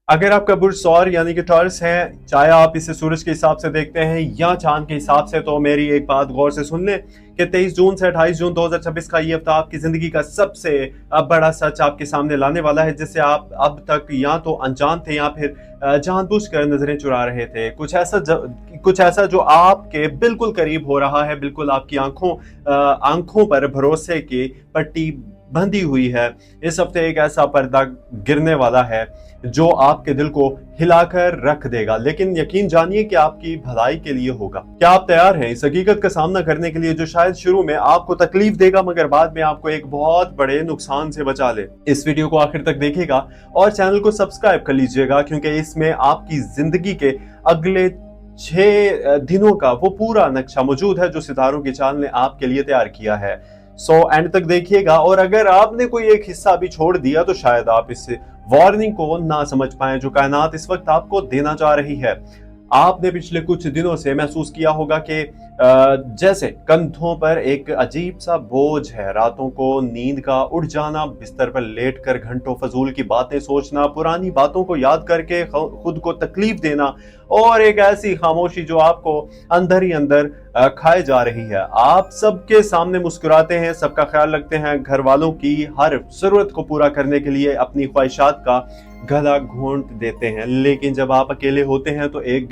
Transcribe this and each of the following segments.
अगर आपका बुर्ज सौर यानी कि टॉरस है, चाहे आप इसे सूरज के हिसाब से देखते हैं या चांद के हिसाब से, तो मेरी एक बात गौर से सुन लें कि 23 जून से 28 जून 2026 का ये हफ्ता आपकी जिंदगी का सबसे बड़ा सच आपके सामने लाने वाला है, जिससे आप अब तक या तो अनजान थे या फिर जानबूझकर नजरें चुरा रहे थे। कुछ ऐसा जो आपके बिल्कुल करीब हो रहा है, बिल्कुल आपकी आंखों पर भरोसे की पट्टी बंधी हुई है। इस हफ्ते एक ऐसा पर्दा गिरने वाला है जो आपके दिल को हिलाकर रख देगा, लेकिन यकीन जानिए कि आपकी भलाई के लिए होगा। क्या आप तैयार हैं इस हकीकत का सामना करने के लिए जो शायद शुरू में आपको तकलीफ देगा मगर बाद में आपको एक बहुत बड़े नुकसान से बचा ले? इस वीडियो को आखिर तक देखिएगा और चैनल को सब्सक्राइब कर लीजिएगा, क्योंकि इसमें आपकी जिंदगी के अगले 6 दिनों का वो पूरा नक्शा मौजूद है जो सितारों की चाल ने आपके लिए तैयार किया है। सो एंड तक देखिएगा, और अगर आपने कोई एक हिस्सा भी छोड़ दिया तो शायद आप इस वार्निंग को ना समझ पाएं जो कायनात इस वक्त आपको देना चाह रही है। आपने पिछले कुछ दिनों से महसूस किया होगा कि जैसे कंधों पर एक अजीब सा बोझ है। रातों को नींद का उड़ जाना, बिस्तर पर लेटकर घंटों फजूल की बातें सोचना, पुरानी बातों को याद करके खुद को तकलीफ देना, और एक ऐसी खामोशी जो आपको अंदर ही अंदर खाए जा रही है। आप सबके सामने मुस्कुराते हैं, सबका ख्याल रखते हैं, घर वालों की हर जरूरत को पूरा करने के लिए अपनी ख्वाहिशात का गला घोंट देते हैं, लेकिन जब आप अकेले होते हैं तो एक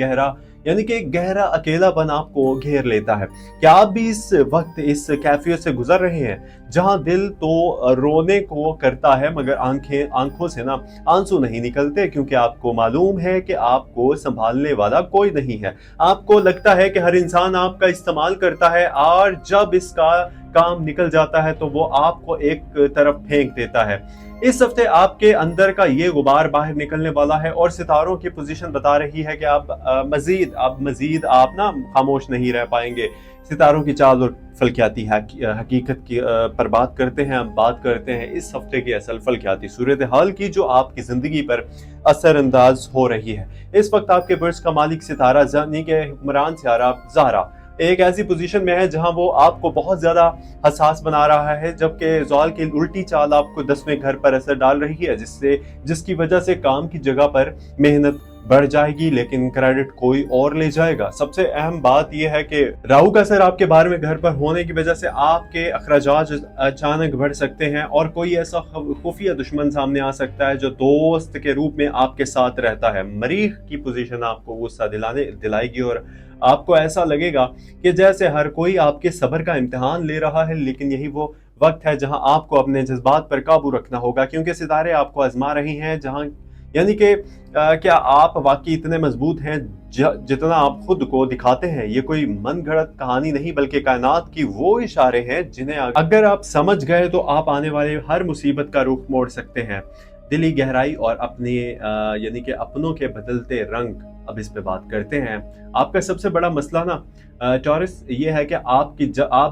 गहरा अकेलापन आपको घेर लेता है। क्या आप भी इस वक्त इस कैफियत से गुजर रहे हैं जहां दिल तो रोने को करता है मगर आंखों से ना आंसू नहीं निकलते, क्योंकि आपको मालूम है कि आपको संभालने वाला कोई नहीं है। आपको लगता है कि हर इंसान आपका इस्तेमाल करता है और जब इसका काम निकल जाता है तो वो आपको एक तरफ फेंक देता है। इस हफ्ते आपके अंदर का ये गुबार बाहर निकलने वाला है और सितारों की पोजीशन बता रही है कि अब मजीद आप ना खामोश नहीं रह पाएंगे। सितारों की चाल और फलकियाती हकीकत की पर बात करते हैं। हम बात करते हैं इस हफ्ते की असल फलकियाती सूरत हाल की जो आपकी जिंदगी पर असरअंदाज हो रही है। इस वक्त आपके बुर्ज का मालिक सितारा यानी कि हुक्मरान सितारा ज़हरा एक ऐसी पोजीशन में है जहां वो आपको बहुत ज्यादा हसास बना रहा है, जबकि ज़वाल की उल्टी चाल आपको 10वें घर पर असर डाल रही है, जिसकी वजह से काम की जगह पर मेहनत बढ़ जाएगी लेकिन क्रेडिट कोई और ले जाएगा। सबसे अहम बात यह है कि राहु का असर आपके 12वें घर पर होने की वजह से आपके अखराजात अचानक बढ़ सकते हैं और कोई ऐसा खुफिया दुश्मन सामने आ सकता है जो दोस्त के रूप में आपके साथ रहता है। मरीख की पोजीशन आपको गुस्सा दिलाएगी और आपको ऐसा लगेगा कि जैसे हर कोई आपके सब्र का इम्तिहान ले रहा है, लेकिन यही वो वक्त है जहां आपको अपने जज्बात पर काबू रखना होगा, क्योंकि सितारे आपको आजमा रही हैं जहां यानी कि क्या आप वाकई इतने मजबूत हैं जितना आप खुद को दिखाते हैं। ये कोई मनगढ़ंत कहानी नहीं बल्कि कायनात की वो इशारे हैं जिन्हें अगर आप समझ गए तो आप आने वाले हर मुसीबत का रुख मोड़ सकते हैं। दिली गहराई और अपने यानी कि अपनों के बदलते रंग, अब इस पे बात करते हैं। आपका सबसे बड़ा मसला ना टॉरस ये है कि आप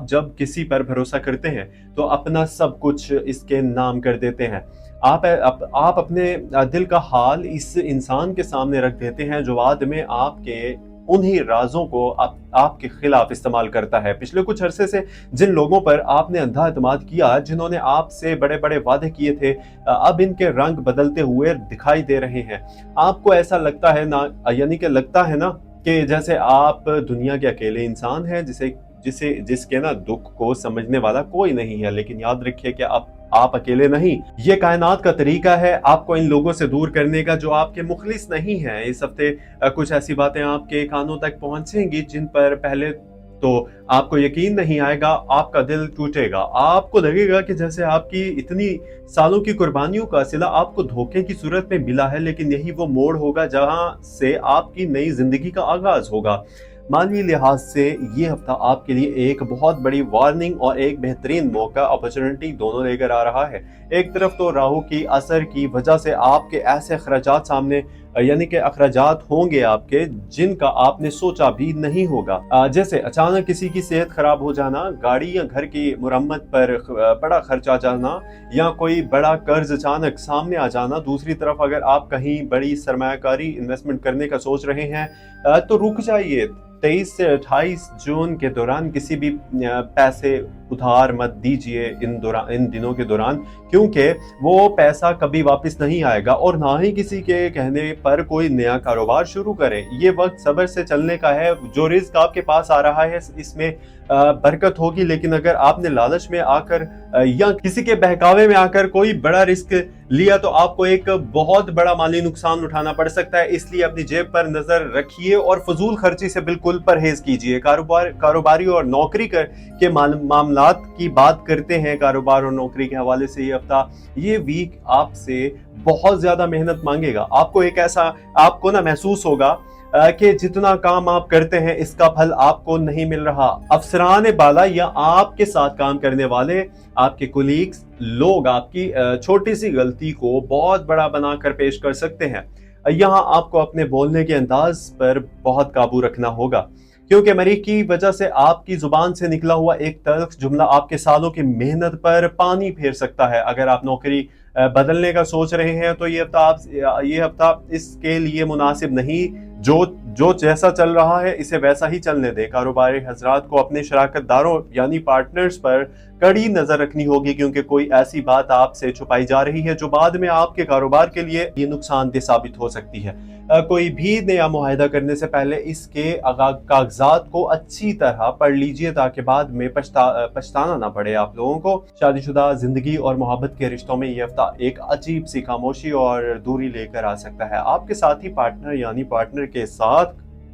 जब किसी पर भरोसा करते हैं तो अपना सब कुछ इसके नाम कर देते हैं। आप अपने दिल का हाल इस इंसान के सामने रख देते हैं जो बाद में आपके उन्हीं राजों को आपके खिलाफ इस्तेमाल करता है। पिछले कुछ अरसे से जिन लोगों पर आपने अंधा एतमाद किया, जिन्होंने आपसे बड़े बड़े वादे किए थे, अब इनके रंग बदलते हुए दिखाई दे रहे हैं। आपको ऐसा लगता है ना, यानी कि लगता है ना कि जैसे आप दुनिया के अकेले इंसान हैं जिसके ना दुख को समझने वाला कोई नहीं है। लेकिन याद रखिए कि आप अकेले नहीं, ये कायनात का तरीका है आपको इन लोगों से दूर करने का जो आपके मुखलिस नहीं है। इस हफ्ते कुछ ऐसी बातें आपके कानों तक पहुंचेंगी जिन पर पहले तो आपको यकीन नहीं आएगा, आपका दिल टूटेगा। आपको लगेगा कि जैसे आपकी इतनी सालों की कुर्बानियों का सिला आपको धोखे की सूरत में मिला है, लेकिन यही वो मोड़ होगा जहां से आपकी नई जिंदगी का आगाज होगा। माली लिहाज से ये हफ्ता आपके लिए एक बहुत बड़ी वार्निंग और एक बेहतरीन मौका, अपॉर्चुनिटी दोनों लेकर आ रहा है। एक तरफ तो राहु की असर की वजह से आपके ऐसे खर्चात सामने यानी कि अखराजात होंगे आपके जिन का आपने सोचा भी नहीं होगा। जैसे अचानक किसी की सेहत खराब हो जाना, गाड़ी या घर की मुरम्मत पर बड़ा खर्च आ जाना, या कोई बड़ा कर्ज अचानक सामने आ जाना। दूसरी तरफ अगर आप कहीं बड़ी सरमायाकारी इन्वेस्टमेंट करने का सोच रहे हैं तो रुक जाइए। 23 से 28 जून के दौरान किसी भी पैसे उधार मत दीजिए इन दिनों के दौरान, क्योंकि वो पैसा कभी वापस नहीं आएगा। और ना ही किसी के कहने पर कोई नया कारोबार शुरू करें। ये वक्त सब्र से चलने का है। जो रिस्क आपके पास आ रहा है इसमें बरकत होगी, लेकिन अगर आपने लालच में आकर या किसी के बहकावे में आकर कोई बड़ा रिस्क लिया तो आपको एक बहुत बड़ा माली नुकसान उठाना पड़ सकता है। इसलिए अपनी जेब पर नजर रखिए और फजूल खर्ची से बिल्कुल परहेज कीजिए। कारोबारी और नौकरी के मामलात की बात करते हैं। कारोबार और नौकरी के हवाले से ये वीक आपसे बहुत ज्यादा मेहनत मांगेगा। आपको ना महसूस होगा कि जितना काम आप करते हैं इसका फल आपको नहीं मिल रहा। अफसरान बाला या आपके साथ काम करने वाले आपके कोलीग्स लोग आपकी छोटी सी गलती को बहुत बड़ा बनाकर पेश कर सकते हैं। यहाँ आपको अपने बोलने के अंदाज पर बहुत काबू रखना होगा, क्योंकि मरीख की वजह से आपकी जुबान से निकला हुआ एक तल्ख जुमला आपके सालों की मेहनत पर पानी फेर सकता है। अगर आप नौकरी बदलने का सोच रहे हैं तो ये हफ्ता इसके लिए मुनासिब नहीं। जो जैसा चल रहा है इसे वैसा ही चलने दें। कारोबारी हजरात को अपने शराकतदारों यानी पार्टनर्स पर कड़ी नजर रखनी होगी, क्योंकि कोई ऐसी बात आपसे छुपाई जा रही है जो बाद में आपके कारोबार के लिए ये नुकसानदेह साबित हो सकती है। कोई भी नया मुआहिदा करने से पहले इसके कागजात को अच्छी तरह पढ़ लीजिए, ताकि बाद में पछताना ना पड़े आप लोगों को। शादीशुदा जिंदगी और मोहब्बत के रिश्तों में ये हफ्ता एक अजीब सी खामोशी और दूरी लेकर आ सकता है। आपके साथी पार्टनर के साथ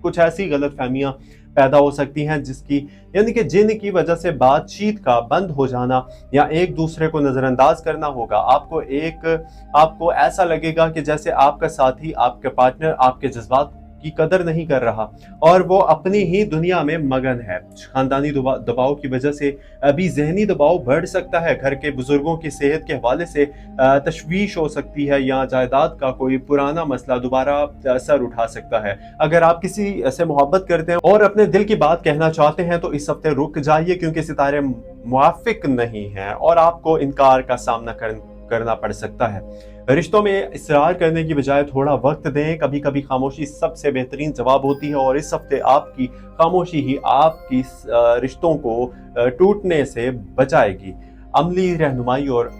कुछ ऐसी गलतफहमियां पैदा हो सकती हैं जिनकी वजह से बातचीत का बंद हो जाना या एक दूसरे को नजरअंदाज करना होगा। आपको ऐसा लगेगा कि जैसे आपका साथी, आपका पार्टनर आपके जज्बात की कदर नहीं कर रहा और वो अपनी ही दुनिया में मगन है। खानदानी दबाव की वजह से अभी जहनी दबाव बढ़ सकता है। घर के बुजुर्गों की सेहत के हवाले से तशवीश हो सकती है, या जायदाद का कोई पुराना मसला दोबारा सर उठा सकता है। अगर आप किसी से मोहब्बत करते हैं और अपने दिल की बात कहना चाहते हैं तो इस हफ्ते रुक जाइए, क्योंकि सितारे मुवाफिक नहीं हैं और आपको इनकार का सामना करना पड़ सकता है। रिश्तों में इसरार करने की बजाय थोड़ा वक्त दें। कभी कभी खामोशी सबसे बेहतरीन जवाब होती है, और इस हफ्ते आपकी खामोशी ही आपकी रिश्तों को टूटने से बचाएगी। अमली रहनुमाई और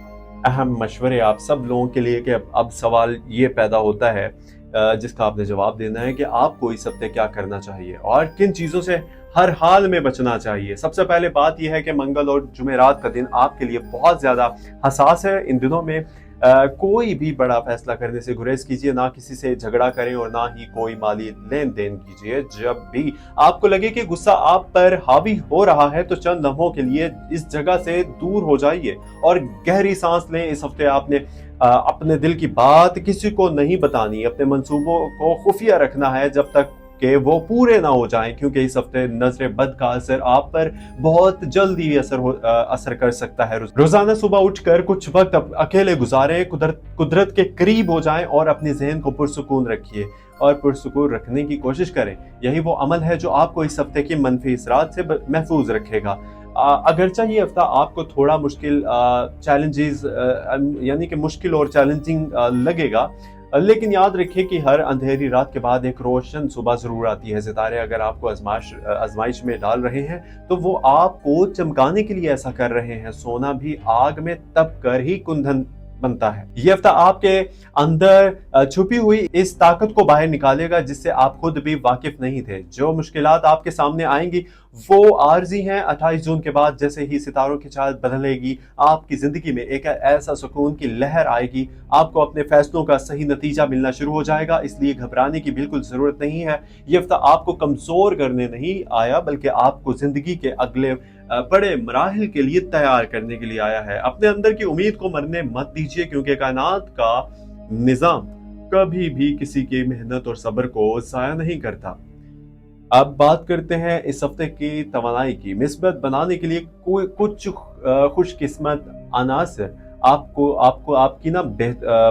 अहम मशवरे आप सब लोगों के लिए कि अब सवाल ये पैदा होता है जिसका आपने जवाब देना है कि आपको इस हफ्ते क्या करना चाहिए और किन चीज़ों से हर हाल में बचना चाहिए। सबसे पहले बात यह है कि मंगल और जुमेरात का दिन आपके लिए बहुत ज़्यादा हसास है। इन दिनों में कोई भी बड़ा फैसला करने से गुरेज कीजिए। ना किसी से झगड़ा करें और ना ही कोई माली लेन देन कीजिए। जब भी आपको लगे कि गुस्सा आप पर हावी हो रहा है तो चंद लम्हों के लिए इस जगह से दूर हो जाइए और गहरी सांस लें। इस हफ्ते आपने अपने दिल की बात किसी को नहीं बतानी। अपने मंसूबों को खुफिया रखना है जब तक कि वो पूरे ना हो जाएं, क्योंकि इस हफ्ते नजर बद का असर आप पर बहुत जल्दी असर कर सकता है। रोजाना सुबह उठकर कुछ वक्त अकेले गुजारें, कुदरत के करीब हो जाएं और अपने जहन को पुरसुकून रखिए और पुरसुकून रखने की कोशिश करें। यही वो अमल है जो आपको इस हफ्ते के मनफी असरात से महफूज रखेगा। अगरचा ये हफ्ता आपको थोड़ा मुश्किल यानी कि मुश्किल और चैलेंजिंग लगेगा, लेकिन याद रखिए कि हर अंधेरी रात के बाद एक रोशन सुबह जरूर आती है। सितारे अगर आपको आजमाइश में डाल रहे हैं तो वो आपको चमकाने के लिए ऐसा कर रहे हैं। सोना भी आग में तप कर ही कुंदन बनता है। ये हफ्ता आपके अंदर छुपी हुई इस ताकत को बाहर निकालेगा जिससे आप खुद भी वाकिफ नहीं थे। जो मुश्किलात आपके सामने आएंगी वो आर्जी हैं। 28 जून के बाद जैसे ही सितारों की चाल बदलेगी, आपकी जिंदगी में एक ऐसा सुकून की लहर आएगी, आपको अपने फैसलों का सही नतीजा मिलना शुरू हो जाएगा। इसलिए घबराने की बिल्कुल जरूरत नहीं है। ये हफ्ता आपको कमजोर करने नहीं आया, बल्कि आपको जिंदगी के अगले बड़े मराहिल के लिए तैयार करने के लिए आया है। अपने अंदर की उम्मीद को मरने मत दीजिए, क्योंकि कायनात का निजाम कभी भी किसी की मेहनत और सब्र को जाया नहीं करता। अब बात करते हैं इस हफ्ते की तवानाई की। मिस्बत बनाने के लिए कुछ खुशकिस्मत अनासर آپ کی نا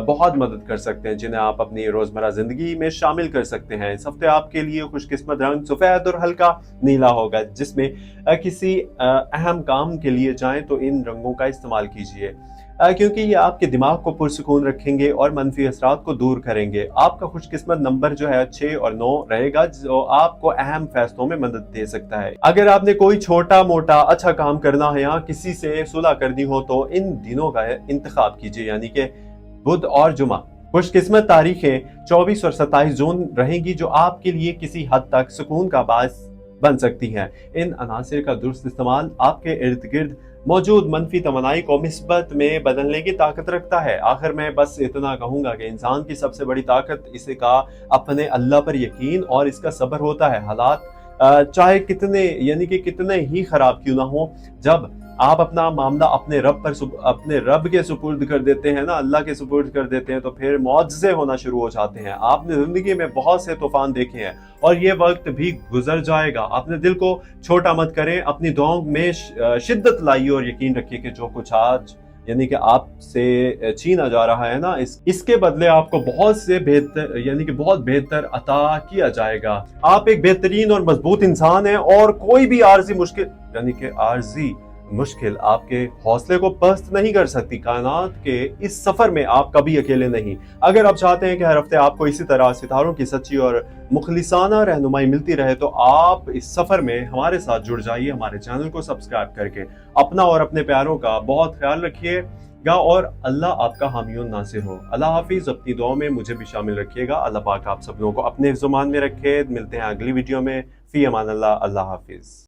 بہت مدد کر سکتے ہیں، جنہیں آپ اپنی روزمرہ زندگی میں شامل کر سکتے ہیں۔ اس ہفتے آپ کے لیے خوش قسمت رنگ سفید اور ہلکا نیلا ہوگا، جس میں کسی اہم کام کے لیے جائیں تو ان رنگوں کا استعمال کیجیے، کیونکہ یہ آپ کے دماغ کو پرسکون رکھیں گے اور منفی اثرات کو دور کریں گے۔ آپ کا خوش قسمت نمبر جو ہے 6 اور 9 رہے گا، جو آپ کو اہم فیصلوں میں مدد دے سکتا ہے۔ اگر آپ نے کوئی چھوٹا موٹا اچھا کام کرنا ہے یا کسی سے صلح کرنی ہو تو ان دنوں کا انتخاب کیجیے، یعنی کہ بدھ اور جمعہ۔ خوش قسمت تاریخیں 24 اور 27 جون رہیں گی، جو آپ کے لیے کسی حد تک سکون کا باعث بن سکتی ہیں۔ ان عناصر کا درست استعمال آپ کے ارد گرد موجود منفی توانائی کو مثبت میں بدلنے کی طاقت رکھتا ہے۔ آخر میں بس اتنا کہوں گا کہ انسان کی سب سے بڑی طاقت اسے کا اپنے اللہ پر یقین اور اس کا صبر ہوتا ہے۔ حالات چاہے کتنے ہی خراب کیوں نہ ہوں، جب آپ اپنا معاملہ اپنے رب کے سپرد کر دیتے ہیں نا، اللہ کے سپرد کر دیتے ہیں، تو پھر معجزے ہونا شروع ہو جاتے ہیں۔ آپ نے زندگی میں بہت سے طوفان دیکھے ہیں اور یہ وقت بھی گزر جائے گا۔ اپنے دل کو چھوٹا مت کریں، اپنی دعاؤں میں شدت لائیے اور یقین رکھیے کہ جو کچھ آج آپ سے چھینا جا رہا ہے نا، اس کے بدلے آپ کو بہت بہتر عطا کیا جائے گا۔ آپ ایک بہترین اور مضبوط انسان ہیں اور کوئی بھی عارضی مشکل آپ کے حوصلے کو پست نہیں کر سکتی۔ کائنات کے اس سفر میں آپ کبھی اکیلے نہیں۔ اگر آپ چاہتے ہیں کہ ہر ہفتے آپ کو اسی طرح ستاروں کی سچی اور مخلصانہ رہنمائی ملتی رہے تو آپ اس سفر میں ہمارے ساتھ جڑ جائیے، ہمارے چینل کو سبسکرائب کر کے۔ اپنا اور اپنے پیاروں کا بہت خیال رکھیے گا اور اللہ آپ کا حامی و ناصر ہو۔ اللہ حافظ۔ اپنی دعاؤں میں مجھے بھی شامل رکھیے گا۔ اللہ پاک آپ سب لوگوں کو اپنے حفظ و امان میں رکھے۔ ملتے ہیں اگلی ویڈیو میں۔ فی امان اللہ۔ اللہ حافظ۔